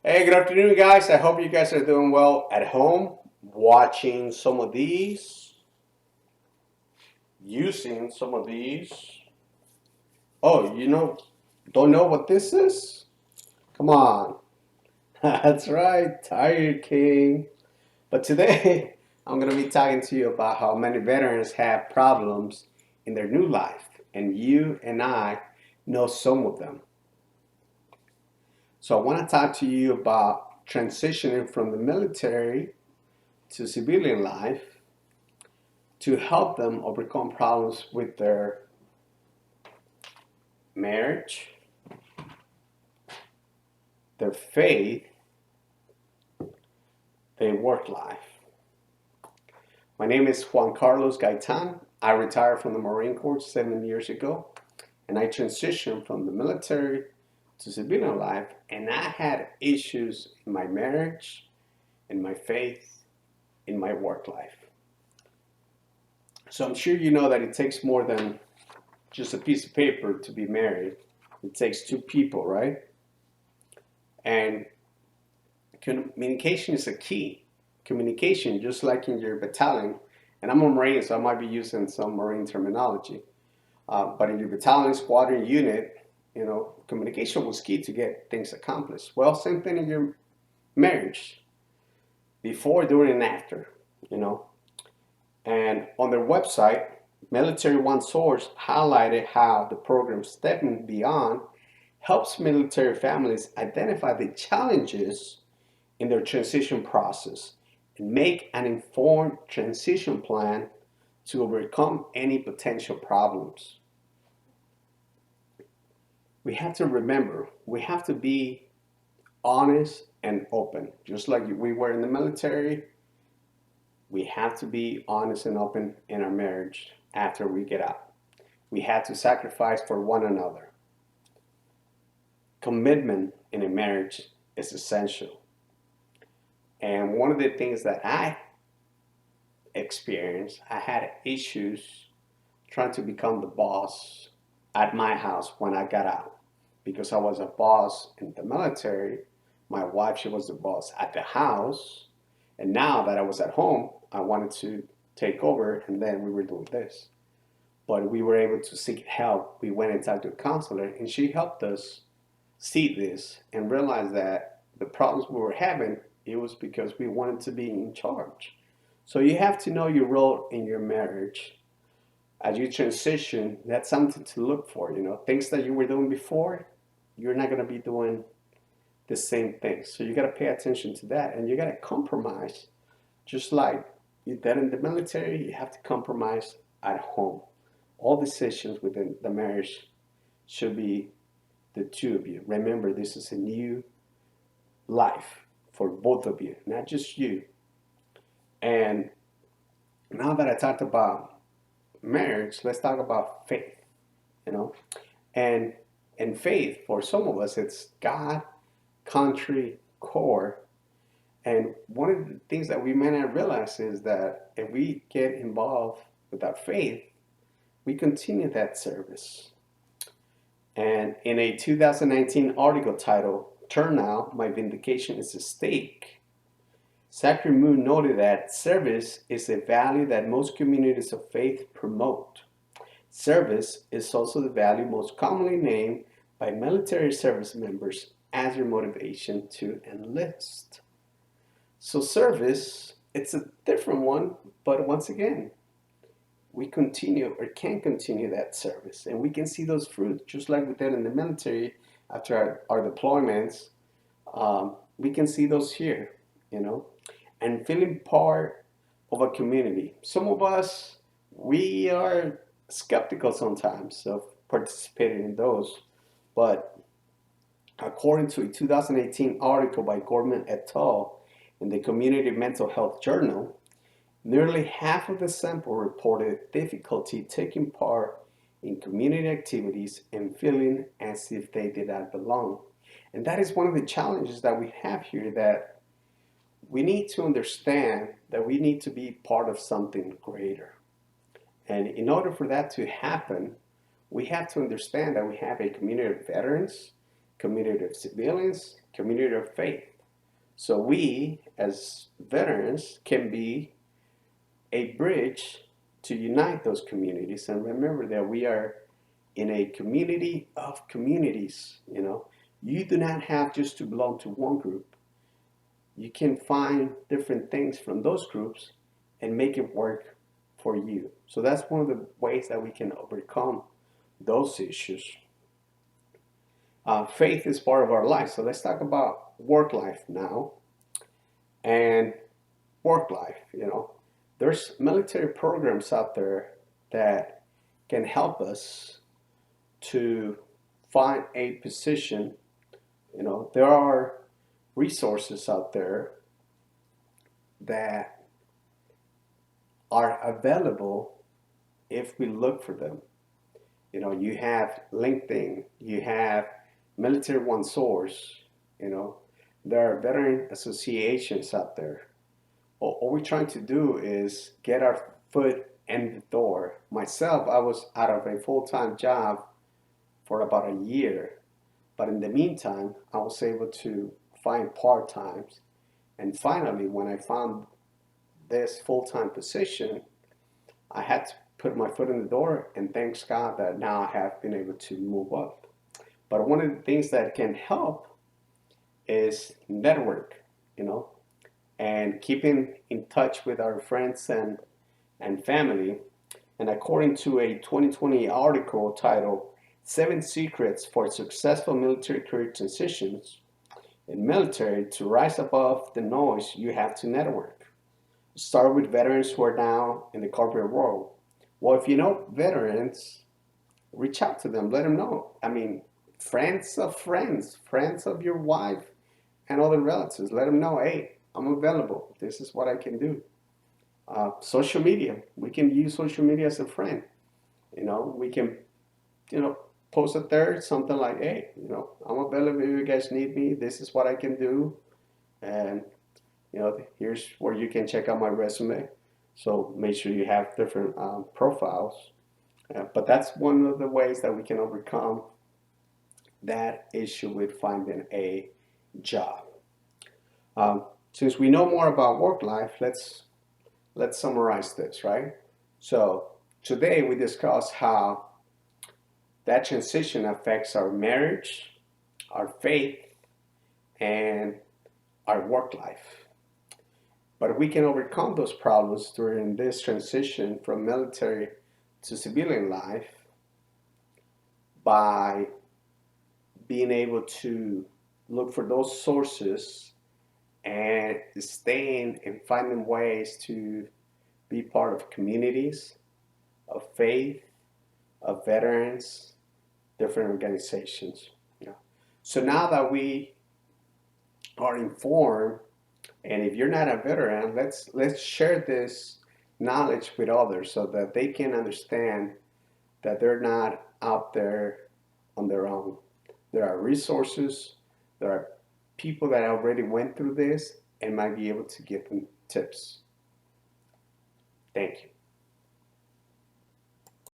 Hey, good afternoon, guys. I hope you guys are doing well at home, watching some of these, using some of these. Oh, don't know what this is? Come on. That's right, Tiger King. But today, I'm going to be talking to you about how many veterans have problems in their new life, and you and I know some of them. So, I want to talk to you about transitioning from the military to civilian life to help them overcome problems with their marriage, their faith, their work life. My name is Juan Carlos Gaitan. I retired from the Marine Corps 7 years ago, and I transitioned from the military to civilian life, and I had issues in my marriage, in my faith, in my work life. So I'm sure you know that it takes more than just a piece of paper to be married. It takes two people, right? And communication is a key. Communication, just like in your battalion, and I'm a Marine, so I might be using some Marine terminology. But in your battalion, squadron, unit, communication was key to get things accomplished. Well, same thing in your marriage, before, during, and after, you know. And on their website, Military One Source highlighted how the program Stepping Beyond helps military families identify the challenges in their transition process and make an informed transition plan to overcome any potential problems. We have to remember, we have to be honest and open. Just like we were in the military, we have to be honest and open in our marriage after we get out. We have to sacrifice for one another. Commitment in a marriage is essential. And one of the things that I experienced, I had issues trying to become the boss at my house when I got out because I was a boss in the military. My wife, she was the boss at the house. And now that I was at home, I wanted to take over, and then we were doing this. But we were able to seek help. We went and talked to a counselor, and she helped us see this and realize that the problems we were having, it was because we wanted to be in charge. So you have to know your role in your marriage. As you transition, that's something to look for. Things that you were doing before, you're not going to be doing the same things. So you got to pay attention to that, and you got to compromise. Just like you did in the military, you have to compromise at home. All decisions within the marriage should be the two of you. Remember, this is a new life for both of you, not just you. And now that I talked about marriage, let's talk about faith, you know. And in faith, for some of us, it's God, country, core. And one of the things that we may not realize is that if we get involved with our faith, we continue that service. And in a 2019 article titled, Turn Now, My Vindication is at Stake, Zachary Moon noted that service is a value that most communities of faith promote. Service is also the value most commonly named by military service members as their motivation to enlist. So service, it's a different one, but once again, we continue or can continue that service, and we can see those fruits just like we did in the military after our deployments. We can see those here, you know, and feeling part of a community. Some of us, we are skeptical sometimes of participating in those, but according to a 2018 article by Gorman et al. In the Community Mental Health Journal, nearly half of the sample reported difficulty taking part in community activities and feeling as if they did not belong. And that is one of the challenges that we have here, that we need to understand that we need to be part of something greater. And in order for that to happen, we have to understand that we have a community of veterans, community of civilians, community of faith. So we, as veterans, can be a bridge to unite those communities. And remember that we are in a community of communities. You do not have just to belong to one group. You can find different things from those groups and make it work for you. So that's one of the ways that we can overcome those issues. Faith is part of our life. So let's talk about work life now. And work life, there's military programs out there that can help us to find a position. There are resources out there that are available if we look for them. You have LinkedIn, you have Military One Source, there are veteran associations out there. All we're trying to do is get our foot in the door. Myself, I was out of a full-time job for about a year, but in the meantime, I was able to find part-times. And finally, when I found this full-time position, I had to put my foot in the door, and thanks God that now I have been able to move up. But one of the things that can help is network, and keeping in touch with our friends and family. And according to a 2020 article titled 7 Secrets for Successful Military Career Transitions, in military, to rise above the noise, you have to network. Start with veterans who are now in the corporate world. Well, if you know veterans, reach out to them, let them know. I mean, friends of friends, friends of your wife and other relatives, let them know, hey, I'm available. This is what I can do. Social media, we can use social media as a friend. We can, post it there, something like, hey, I'm available if you guys need me. This is what I can do. And, here's where you can check out my resume. So make sure you have different profiles. But that's one of the ways that we can overcome that issue with finding a job. Since we know more about work life, let's summarize this, right? So today we discussed how that transition affects our marriage, our faith, and our work life. But we can overcome those problems during this transition from military to civilian life by being able to look for those sources and staying and finding ways to be part of communities of faith, of veterans, different organizations. So now that we are informed, and if you're not a veteran, let's share this knowledge with others so that they can understand that they're not out there on their own. There are resources, there are people that already went through this and might be able to give them tips. Thank you.